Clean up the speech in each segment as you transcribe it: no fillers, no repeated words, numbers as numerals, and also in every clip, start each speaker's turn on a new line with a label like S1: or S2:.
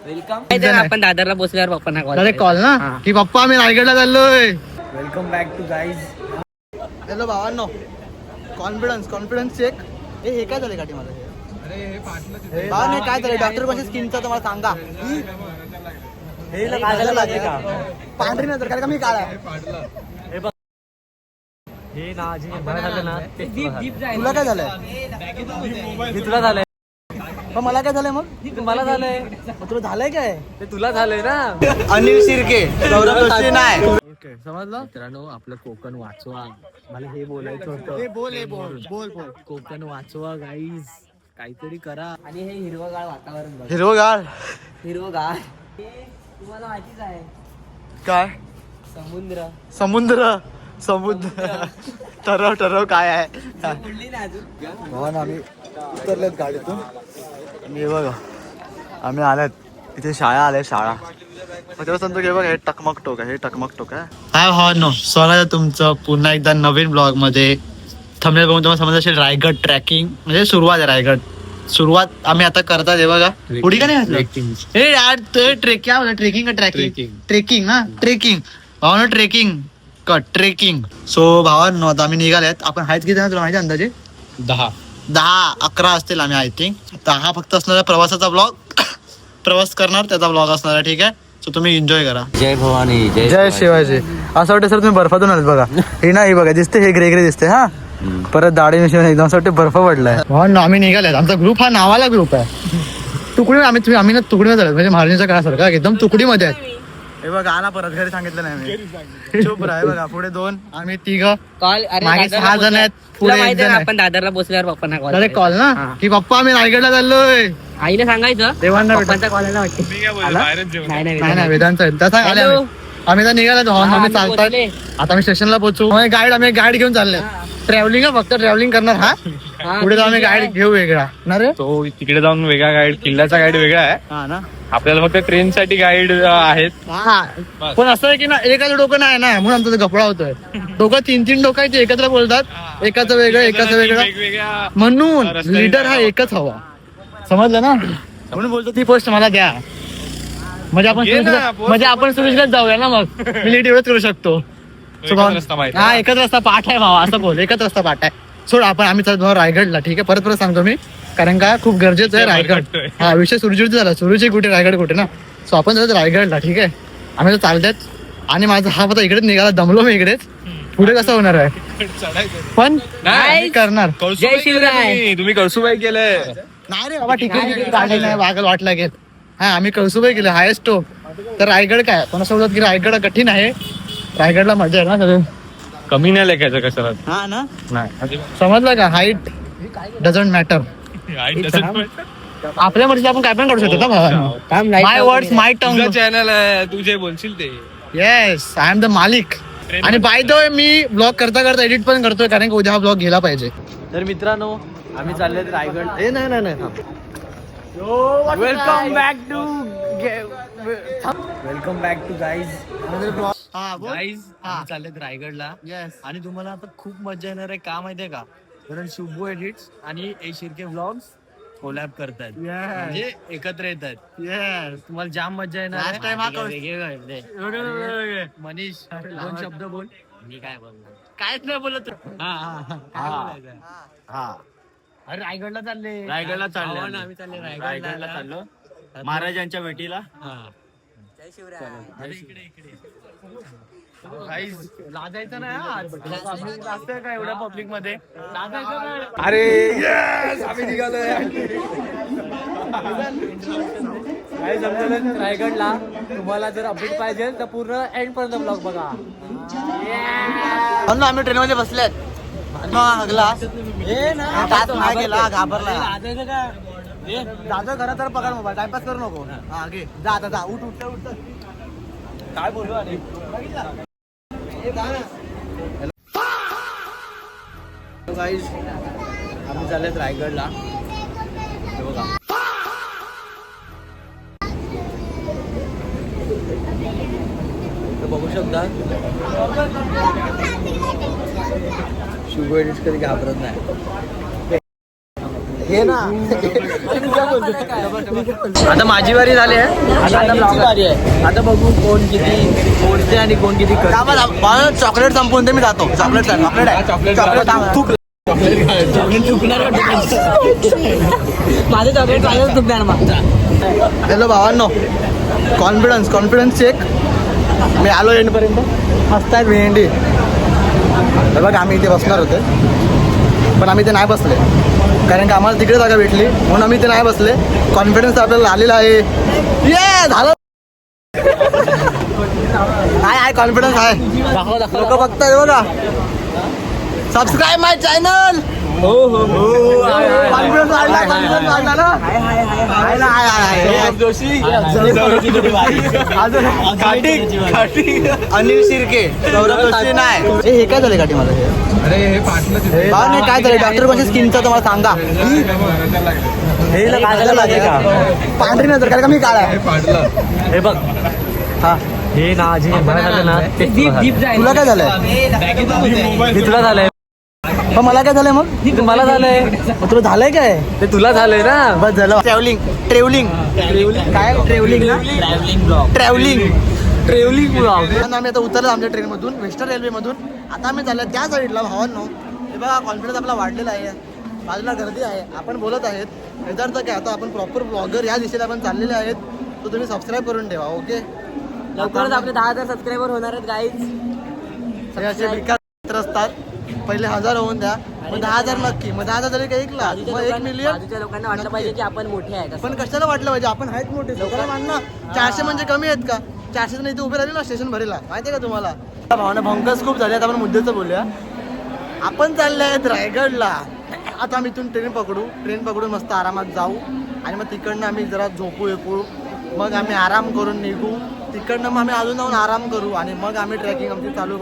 S1: Welcome. आपण दादरला बसल्यावर पप्पांना
S2: कॉल ना की पप्पा आम्ही रायगडला चाललोय.
S1: Welcome back to guys.
S2: Hello भावांनो, कॉन्फिडन्स चेक. हे काय झालं गाठी मला? भावाने काय झालं? डॉक्टर कोणत्या स्किनचा तुम्हाला सांगा. पांढरी नजर कारण का मी काळा आहे. तुला काय झालंय?
S1: तुला झालंय,
S2: पण मला काय झालंय? मग
S1: मला झालंय,
S2: तुला झालंय काय?
S1: ते तुला झालंय ना.
S2: अनिल शिर्के, सौरभ जोशी नाही. ओके, समजलं
S1: मित्रांनो. आपलं कोकण वाचवा. मला हे बोलायचं होतं.
S2: बोल.
S1: कोकण वाचवा गाईज, काहीतरी करा. आणि हे हिरवगाळ वातावरण बघा.
S2: हिरवगाळ
S1: तुम्हाला माहितीच आहे
S2: काय? समुद्र ठरव काय आहे.
S1: बोलली ना अजून.
S2: भावानं आम्ही उतरलेत गाडीतून आणि हे बघा आम्ही आल्यात इथे. शाळा मग तेव्हा सांगतो की बघा हे टकमक टोक आहे. हाय भावांनो, स्वागत आहे तुमचं पुन्हा एकदा नवीन ब्लॉग मध्ये. थंबनेल बघून तुम्हाला समजत असेल रायगड ट्रॅकिंग म्हणजे सुरुवात आहे. सुरुवात आम्ही आता करतात. हे बघा पुढे का नाही ट्रेकिंग. सो भावांनो आता आम्ही निघालेत. आपण हायत किती तुला माहिती अंदाजे? 10-11 असतील आम्ही. आय थिंक 10 फक्त असणार प्रवासाचा ब्लॉग. प्रवास करणार त्याचा ब्लॉग असणार आहे. ठीक आहे, सो तुम्ही एन्जॉय करा.
S1: जय भवानी,
S2: जय शिवाजी. असं वाटतं सर तुम्ही बर्फातून आलेत बघा. हे ना हे बघा दिसते, हे ग्रे दिसते. हा परत दाढी मिशन एकदम असं वाटतं बर्फ पडलाय. आम्ही निघालेत. आमचा ग्रुप हा नावाला ग्रुप आहे. तुकडी आम्ही ना तुकडीमध्ये झालो म्हणजे महाराजांच्या काळासारखा एकदम तुकडीमध्ये आहे. हे बघा आला परत घरी सांगितलं नाही मी. चुप राहा. बघा पुढे 2 आम्ही 3 मागे 6 जण आहेत. पुढे
S1: आपण दादरला बसल्यावर पप्पांना
S2: कॉल ना की पप्पा आम्ही रायगडला चाललोय.
S1: आईने सांगायचं
S2: देवांना
S1: पप्पांचा कॉल आला वाटतं.
S2: नाही वेदांचा आम्ही तर निघालो. आम्ही चालतात आता. आम्ही स्टेशनला पोहोचू. आम्ही गाईड घेऊन चाललोय. ट्रॅव्हलिंग फक्त ट्रॅव्हलिंग करणार. हा पुढे जाऊन आम्ही गाईड घेऊ वेगळा ना रे.
S3: तो तिकडे जाऊन वेगळा गाईड, किल्ल्याचा गाईड वेगळा आहे.
S2: हा ना,
S3: आपल्याला फक्त ट्रेन साठी गाईड आहेत.
S2: पण असं आहे की ना एकाचं डोकं नाही ना म्हणून आमचा गफडा होतोय. डोकं 3 डोकं आहे ते एकत्र बोलतात. एकाचं वेगळं
S3: वेगवेगळ्या
S2: म्हणून लीडर हा एकच हवा. समजलं ना, म्हणून बोलतो ती पोस्ट मला द्या म्हणजे आपण सुरेशलाच जाऊया ना. मग मी लीड एवढंच करू शकतो. हा एकच रस्ता पाठ आहे भावा असं बोल. एकच रस्ता पाठ आहे. सोड आम्ही चालत भाऊ रायगडला. ठीक आहे, परत सांगतो मी कारण का खूप गरजेचं आहे रायगड. हा विषय सुरुचीचा झाला. सुरुची कुठे रायगड कुठे ना. सो आपण चालत रायगडला. ठीक आहे, आम्ही तर चालतात. आणि माझा हा पता इकडेच निघाला. दमलो मी इकडेच. पुढे कसं होणार आहे पण करणार.
S1: जय शिवराय.
S3: तुम्ही कळसूबाई केलंय?
S2: नाही रे बाबा, तिकीट काढले नाही. वागल वाटला घेत. हा आम्ही कळसूबाई केलं हायस्ट टॉप. तर रायगड काय कोणासं बोलत की रायगड कठीण आहे. रायगडला मजा आहे ना सगळं.
S3: कमी नाही लेखायचं कशाला.
S2: हा ना,
S3: नाही
S2: समजलं का? Height doesn't matter. आपल्या मर्जी आपण काय पण करू शकतो ना. माय वर्ड्स माय टंग.
S3: चॅनल आहे, तू जे बोलशील ते.
S2: येस, आय एम द मालिक. आणि by the way me blog करता एडिट पण करतोय कारण की उद्या हा ब्लॉग गेला पाहिजे.
S1: तर मित्रांनो आम्ही चालले रायगड.
S2: नाही
S1: वेलकम बॅक टू गाईज. चाललेत रायगडला.
S2: आणि तुम्हाला आता खूप मजा येणार आहे. का माहितीये का? कारण शुभो एडिट्स आणि ए शिर्के ब्लॉग्स
S1: कोलॅब करतात
S2: म्हणजे
S1: एकत्र येतात. तुम्हाला जाम मजा येणार. मनीष 2 शब्द बोल. मी काय बोलणार? कायच नाही बोलत. अरे रायगडला चालले. आम्ही चालले रायगडला चाललो
S2: महाराजांच्या भेटीला.
S1: जय शिवराय. इकडे लाजायचं नाही. काय एवढ्या पब्लिक मध्ये लाजायचं नाही.
S3: अरे आम्ही निघालोय.
S1: काय समजलं रायगडला. तुम्हाला जर अपडेट पाहिजे तर पूर्ण एंड पर्यंत ब्लॉग बघा.
S2: आम्ही ट्रेन मध्ये बसल्यात. नाही गेला घाबरला. दादा घरात तर पगार मोबाईल टाइमपास करू नको. हा घे जा आता जा. उठ काय बोलू. आणि गाईज आम्ही चाललेत रायगडला. बघा बघू शकता. शुभ एडिट कधी घाबरत नाही. आता माझी वारी झाली आहे, आता बघू कोण किती पोहोचते आणि कोण किती चॉकलेट संपवून ते मी जातो. चॉकलेट माझे चॉकलेट हॅलो भावांनो, कॉन्फिडन्स चेक. मी आलो एंडपर्यंत. मस्त आहे भेंडी. बघा आम्ही इथे बसणार होते पण आम्ही इथे नाही बसले कारण की आम्हाला तिकडे जागा भेटली म्हणून आम्ही इथे नाही बसले. कॉन्फिडन्स आपल्याला आलेला आहे. ये झालं आहे कॉन्फिडन्स आहे. लोक बघताय बघा. सबस्क्राईब माय चॅनल. कॉन्फिडन्स अनिल शिर्के, सौरभ जोशी नाही. हे काय झालं काठी मला?
S3: अरे हे फाटलं तिथे.
S2: नाही काय झालं? डॉक्टर कोणत्या स्किनचं तुम्हाला सांगा. हे काय झालं का? पांढरी नजर कारण का मी काळा आहे.
S3: फाटलं.
S1: हे बघ
S2: हा
S1: हे ना जे मला झालं ना ते
S2: तुला काय झालंय?
S1: हे तुला झालंय.
S2: पण मला काय झालंय मग?
S1: मला झालंय.
S2: मग तुला झालंय काय?
S1: ते तुला झालंय ना.
S2: बस झालं. ट्रॅव्हलिंग काय? Travelling blog. आम्ही आता उतरलो आमच्या ट्रेनमधून, वेस्टर्न रेल्वेमधून. आता आम्ही चाललो त्या साईडला. भावांनो हे बघा कॉन्फिडन्स आपला वाढलेला आहे. बाजूला गर्दी आहे, आपण बोलत आहेत. याचा काय आता आपण प्रॉपर ब्लॉगर या दिशेला आपण चाललेले आहेत. तो तुम्ही सबस्क्राईब करून ठेवा. ओके,
S1: लवकरच आपले 10,000 सबस्क्रायबर होणार आहेत गाईज.
S2: सगळे असे विकास मित्र असतात. पहिले 1000 होऊन द्या, मग 10,000 नक्की, मग 10,000 झाले का 1 लाख, मग 1 मिलियन.
S1: बाजूच्या लोकांना वाटलं पाहिजे की आपण मोठे आहेत.
S2: पण कशाला वाटलं पाहिजे? आपण आहेत मोठे. लोकांना मान ना. 400 म्हणजे कमी आहेत का? 400 नाही, इथे उभे राहिले ना स्टेशन भरेला. माहिती आहे का तुम्हाला? भावना भंकस खूप झाले. आता आपण मुद्द्याचं बोलूया. आपण चालले आहेत रायगडला. आता आम्ही इथून ट्रेन पकडून मस्त आरामात जाऊ आणि मग तिकडनं आम्ही जरा झोपू येऊ. मग आम्ही आराम करून निघू. तिकडनं मग आम्ही अजून जाऊन आराम करू आणि मग आम्ही ट्रेकिंग आमची चालू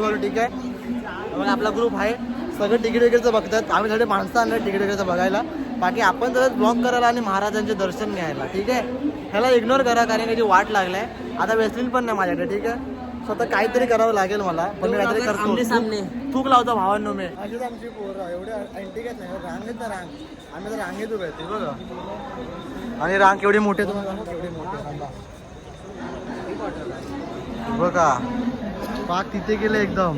S2: करू. ठीक आहे. मग आपला ग्रुप आहे, सगळं तिकीट वगैरेचं बघतात. आम्ही सगळे माणसं आणलं तिकीट वगैरेचं बघायला. बाकी आपण जरा ब्लॉग करायला आणि महाराजांचे दर्शन घ्यायला. ठीक आहे. ह्याला इग्नोर करा कारण की वाट लागलाय. आता वेसलीन पण नाही माझ्याकडे. ठीक आहे. स्वतः काहीतरी करावं लागेल मला, पण मी काहीतरी करतो. थूक लावतो भावांनो मी. अशीच आमची पोरं एवढे ठीक आहेत नाही रांगेत ना रांग. आम्ही तर रांगेत उभे आहेत बघा. आणि रांग केवढी मोठी केवढी मोठी बघा. पाक तिथे गेले एकदम.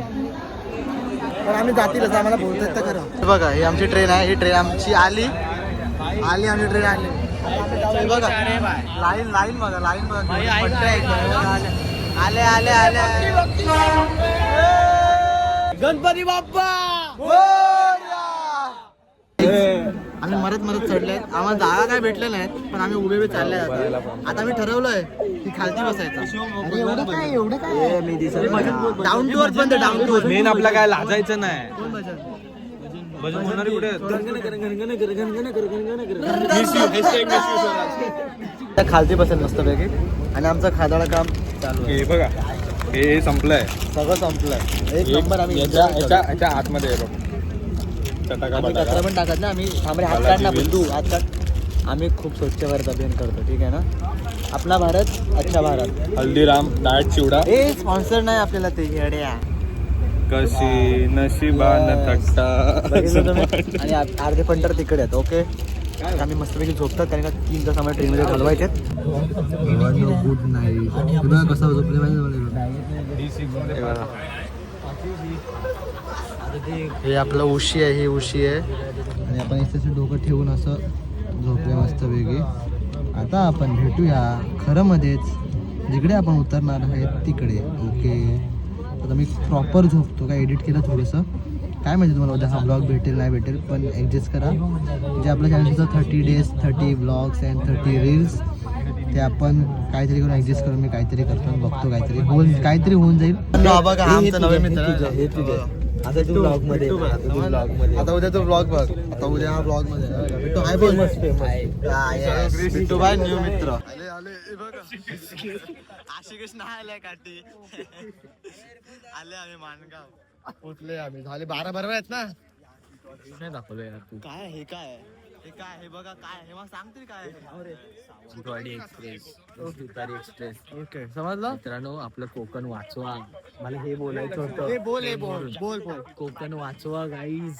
S2: पण आम्ही जातीलच, आम्हाला बोलतात तर खरं. बघा ही आमची ट्रेन आहे. ही ट्रेन आमची आली आमची ट्रेन आली. बघा लाईन बघा. आले गणपती बाप्पा. आम्ही मरत चढले. आम्हाला जागा काय भेटल्या नाहीत पण आम्ही उभे चालले. आता आम्ही ठरवलंय की खालती बसायचं. एवढं काय मी दिसत डाऊन टू अर्थ. पण डाऊन टू अर्थ
S3: मेन आपला काय लाजायचं नाही.
S2: कोण भजन?
S3: भजन होणारी कुठे?
S2: खालती बसेल मस्त पैकी. आणि आमचं खादाडा काम चालू आहे.
S3: हे बघा हे संपलंय,
S2: सगळं संपलंय. एक नंबर. आम्ही
S3: याच्या आतमध्ये आहे बघ.
S2: कचरा पण टाकत ना आम्ही. थांबरे हात काढ ना बंधू, हात काढ. आम्ही खूप स्वच्छ भारत अभियान करतो. ठीक आहे ना. आपला भारत अच्छा भारत.
S3: हल्दीराम डाएट चिवडा.
S2: हे स्पॉन्सर नाही आपल्याला ते येड्या.
S3: कशी नशिबान थट्टा.
S2: आणि अर्धे पंटर तिकडे आहेत. ओके. आम्ही मस्तपैकी झोपतात कारण का 3 तास आम्हाला ट्रेनमध्ये घालवायचे. Good night. कसा झोपले हे आपलं उशी आहे. ही उशी आहे आणि आपण इथे डोकं ठेवून असं झोपले मस्त वेगळी. आता आपण भेटूया खरं मध्येच जिकडे आपण उतरणार आहे तिकडे. ओके. आता मी प्रॉपर झोपतो. काय एडिट केलं थोडंसं. काय माहिती तुम्हाला उद्या हा ब्लॉग भेटेल नाही भेटेल पण ॲडजस्ट करा. जे आपल्या चॅनलचं 30 days 30 ब्लॉग्स अँड 30 रील्स ते आपण काहीतरी करून ॲडजस्ट करून मी काहीतरी करतो. बघतो काहीतरी होऊन जाईल. बघा आमचा नवीन मित्र. आता तू ब्लॉग मध्ये. आता उद्या तो ब्लॉग बघ. आता उद्या हा ब्लॉग मध्ये बिट्टू हाय बोल. बिट्टू बाय न्यू मित्र. आशिकेश नाही आलाय काठी. आले आम्ही मानगाव पोचले. आम्ही झाले 12 बरोबर आहेत ना.
S1: नाही दाखवलं यार तू.
S2: काय हे काय हे काय हे बघा काय हे मला सांगतील काय.
S1: भुतारी एक्सप्रेस.
S2: ओके समजलं
S1: मित्रांनो. आपलं कोकण वाचवा. मला हे बोलायचं होतं.
S2: हे बोल बोल.
S1: कोकण वाचवा गाईज.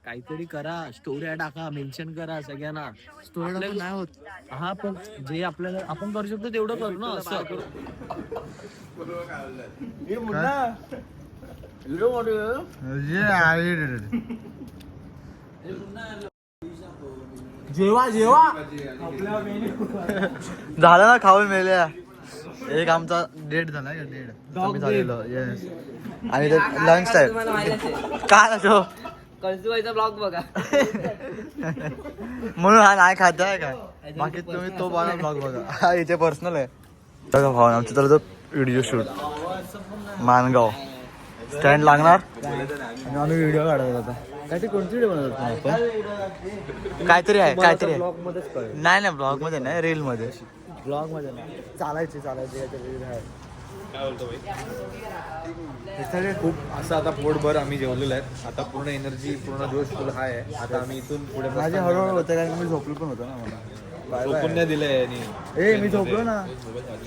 S1: काहीतरी करा, स्टोऱ्या टाका, मेन्शन करा सगळ्यांना.
S2: स्टोरी नाही होत.
S1: हा पण जे आपल्याला आपण करू शकतो तेवढं करू ना. असं जेवा
S2: झालं ना खाऊन मेल्या. एक आमचा डेट झाला डेट कमी झालेलं. येस. आणि ते लंच टाइम काय ना तो
S1: कळसुबाईचा ब्लॉग बघा.
S2: म्हणून हा नाही खात आहे काय. बाकी तुम्ही तो ब्लॉग बघा. हा इथे पर्सनल आहे. बघा भाऊ आमचं तर व्हिडिओ शूट मानगाव स्टँड लागणार आणि आम्ही व्हिडिओ काढत आता. काहीतरी कोणती व्हिडिओ बनवत आपण. काहीतरी आहे नाही नाही ब्लॉग मध्ये नाही रील मध्ये. ब्लॉग मध्ये नाही चालायचे काहीतरी रील आहे.
S3: खूप असं आता पोटभर आम्ही जेवलेलो आहे. आता पूर्ण एनर्जी पूर्ण जोश फुल हाय आहे. आता आम्ही इथून पुढे
S2: माझे हळूहळू होतं कारण मी झोपलो पण होतो ना मला.
S3: झोपून नाही दिलंय.
S2: ए मी झोपलो ना.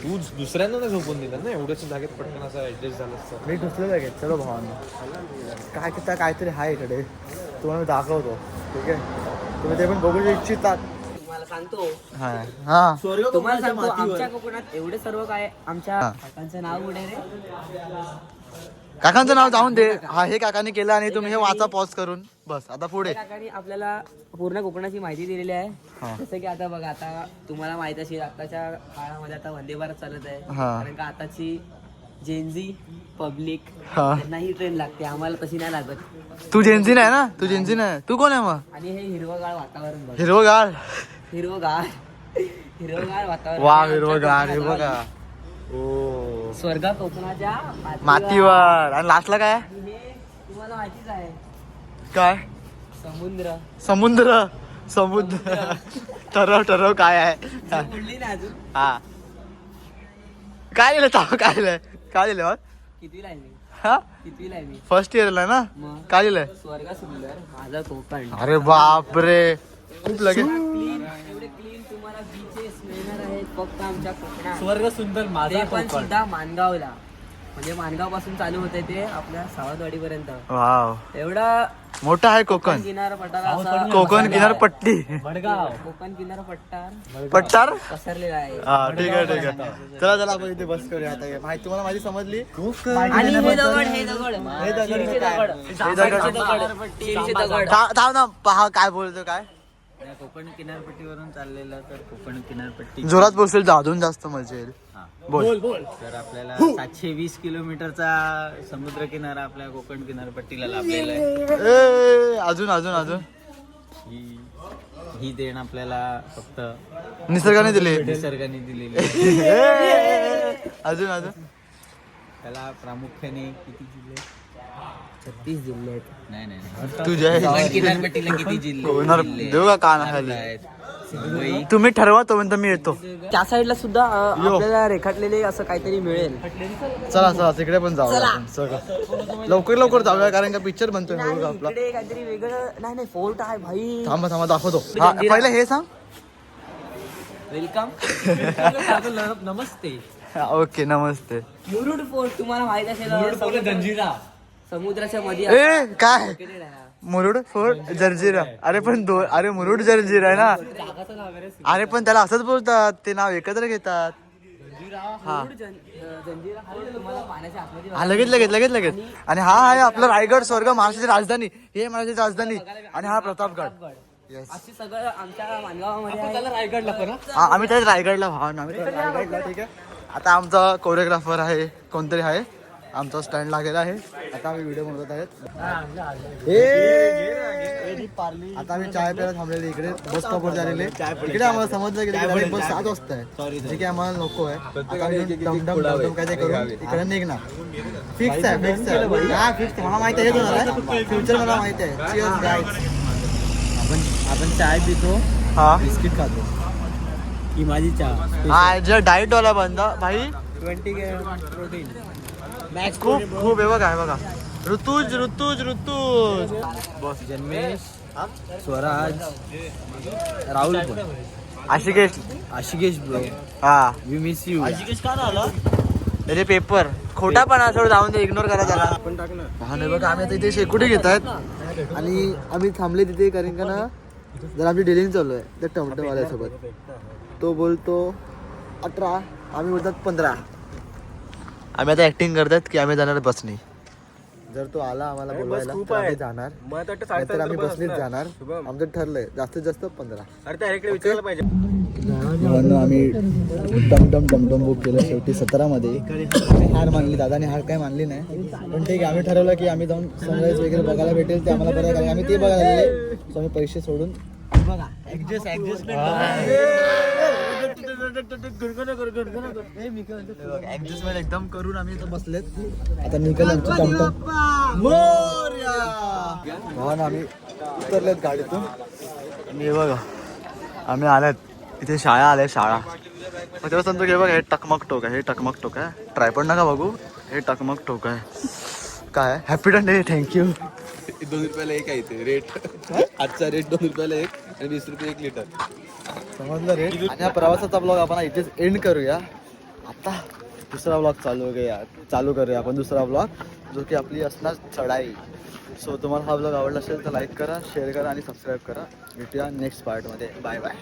S3: तू दुसऱ्यांदा नाही झोपून दिलं ना. एवढ्याच जागेत पटकन असं ऍडजस्ट झालं असतं.
S2: मी दुसरं जागेत. चलो भावांना काय करता काहीतरी आहे इकडे तुम्हाला मी दाखवतो. ठीक आहे तुम्ही ते पण बघू इच्छितात.
S1: तुम्हाला सांगतो
S2: हा
S1: तुम्हाला सांगतो आमच्या कोकणात एवढे सर्व काय आमच्या काकांचं नाव कुठे रे.
S2: काकांचं नाव जाऊन दे. हा हे काकांनी केलं आणि तुम्ही हे वाचा पॉज करून बस. आता पुढे
S1: काकांनी आपल्याला पूर्ण कोकणाची माहिती दिलेली आहे.
S2: हा.
S1: जसं की आता बघा आता तुम्हाला माहित असेल आताच्या काळामध्ये आता वंदे भारत चालत आहे.
S2: हा.
S1: कारण का आताची जेनझी पब्लिक
S2: हा.
S1: त्यांना ही ट्रेन लागते. आम्हाला तशी नाही लागत.
S2: तू जेन्झी नाही ना. तू जेन्झी नाही. तू कोण आहे मग.
S1: आणि हे हिरवगाळ वातावरण बघ.
S2: हिरवगाळ
S1: हिरवगाळ वातावरण.
S2: वा हिरवगाळ हे बघा. ओ
S1: स्वर्ग कोकणाच्या
S2: मातीवर. आणि लास्टला काय
S1: आणि हे तुम्हाला माहितीच आहे
S2: काय
S1: समुद्र.
S2: समुद्र ठरव काय आहे.
S1: बोलली ना अजून.
S2: हा काय लिहिलं काय लिहिलं मग.
S1: कितवीला आहे मी.
S2: हा
S1: कितवीला आहे मी.
S2: फर्स्ट इयरला ना.
S1: मग
S2: काय लिहिलंय.
S1: स्वर्ग सुंदर माझा कोकण.
S2: अरे बापरे खूप लगेच.
S1: क्लीन एवढे क्लीन तुम्हाला बीचेस मिळणार आहेत फक्त आमच्या कोकणात. स्वर्ग सुंदर माझा पण सुद्धा मानगावला. म्हणजे मानगाव पासून चालू होते ते आपल्या सावंतवाडी पर्यंत.
S2: वाव
S1: एवढा
S2: मोठा आहे कोकण.
S1: किनारपट्टा
S2: कोकण किनारपट्टी
S1: कोकण किनारपट्टा
S2: पट्टार
S1: पसरलेला आहे.
S2: हा ठीक आहे चला आपण इथे बस करूया. आता माहिती तुम्हाला माझी समजली.
S1: आणि हे दगड शिरीचे दगड.
S2: थांब ना पहा काय बोलतो काय.
S4: कोकण किनारपट्टीवरून चाललेलं तर कोकण किनारपट्टी
S2: जोरात बोलशील तर अजून जास्त मजा येईल. बोल
S4: तर आपल्याला 720 किलोमीटरचा समुद्र किनारा आपल्या कोकण किनारपट्टीला लाभलेला आहे.
S2: अजून
S4: ही देण आपल्याला फक्त
S2: निसर्गाने दिले.
S4: निसर्गाने दिलेली.
S2: अजून
S4: त्याला प्रामुख्याने किती जिल्हे.
S1: 36 जिल्हे आहेत.
S4: नाही
S2: तुझ्या
S4: कोकण किनारपट्टीला किती जिल्हे
S2: देऊ का कान खाली.
S4: आहेत. मुंबई
S2: तुम्ही ठरवा तोपर्यंत मी येतो.
S1: त्या साईडला सुद्धा आपल्याला रेखाटलेले असं काहीतरी मिळेल.
S2: चला तिकडे पण जाऊ आपण. लवकर जाऊया कारण का पिक्चर बनतोय आपला.
S1: इकडे काहीतरी वेगळं नाही फोर्ट आहे भाई.
S2: थांबा दाखवतो. पहिलं हे सांग.
S1: वेलकम. नमस्ते.
S2: ओके नमस्ते.
S1: मुरुड फोर्ट तुम्हाला माहित असेल. जंजिरा समुद्राच्या मध्ये
S2: ए काय मुरुड फोर्ट जर्जिरा. अरे पण अरे मुरुड जर्जिरा आहे ना. अरे पण त्याला असंच बोलतात. ते नाव एकत्र घेतात. हा
S1: जंजिरा फोर्ट तुम्हाला पाण्याच्या आतमध्ये.
S2: हा लगेच आणि हा आहे आपला रायगड स्वर्ग महाराष्ट्राची राजधानी. हे महाराष्ट्राची राजधानी आणि हा प्रतापगड.
S1: अशी सगळं आमच्या मानगावामध्ये रायगडला पण.
S2: हा आम्ही त्याच रायगडला रायगडला. ठीक आहे आता आमचा कोरिओग्राफर आहे कोणतरी आहे. आमचा स्टँड लागलेला आहे. आता आम्ही व्हिडिओ बनवत आहेत. आता आम्ही चाय प्यायला थांबलेले इकडे बस स्टॉपवर झालेले. इकडे आम्हाला समजलं की बस 7 वाजता आहे. जे की आम्हाला नको आहे. आता डमडम काय ते करून इकडे निघणार. फिक्स आहे हा फिक्स. मला माहिती आहे फ्युचर मला माहिती आहे. Cheers guys.
S4: आपण चाय पितो.
S2: हा
S4: बिस्किट खातो. ही माझी चहा.
S2: हा जर डाएट वाला बंदा भाई
S4: 20 ग्रॅम प्रोटीन.
S2: खूप हे बघा ऋतुज
S4: बॉस जन्मेश स्वराज राहुल पण
S2: आशिकेश
S4: ब्रो.
S2: हा
S4: वी मिस यू.
S2: आशिकेश का आला. त्याचे पेपर खोटा पण असं जाऊन ते इग्नोर करा त्याला. हा नाही बघा आम्ही आता इथे शेकोटी घेत आहेत आणि आम्ही थांबले तिथे कारण का ना जर आमची डिलिंग चालू आहे त्या टमटमवाल्यासोबत. तो बोलतो 18, आम्ही बोलतात 15. आम्ही आता ऍक्टिंग करतात की आम्ही जाणार बसने. जर तो आला आम्हाला बोलवायला तर आम्ही जाणार, नाहीतर आम्ही बसनीच जाणार. आमचं ठरलंय जास्तीत जास्त 15. आम्ही टमटम बुक केलं शेवटी 17 मध्ये. हार मानली, दादाने हार काय मानली नाही, पण ठीक आहे. आम्ही ठरवलं की आम्ही जाऊन सनराईज वगैरे बघायला भेटेल ते आम्हाला बरं, कारण आम्ही ते बघायला गेले. सो आम्ही पैसे सोडून बघा ऍडजस्टमेंट एकदम करून आम्ही इथं बसलेत. आता निघाल आमची टमटम भावानं आम्ही उतरलेत गाडीतून. आणि हे बघा आम्ही आल्यात इथे शाळा आल्या शाळा. मग तेव्हा सांगतो की बघा हे टकमक टोक आहे, हे टकमक टोक आहे. ट्रायपॉड नका बघू, हे टकमक टोक आहे. काय हॅपी डे, थँक्यू.
S3: 2 रुपयाला एक आहे ते रेट. आजचा रेट 2 रुपयाला एक आणि 20 रुपये 1 लिटर.
S2: समजलं रेट. आणि हा प्रवासाचा ब्लॉग आपण इथेच एंड करूया. आता दुसरा ब्लॉग चालू करूया आपण दुसरा ब्लॉग, जो की आपली असणार चढाई. सो तुम्हाला हा ब्लॉग आवडला असेल तर लाईक करा, शेअर करा आणि सबस्क्राईब करा. भेटूया नेक्स्ट पार्टमध्ये. Bye bye.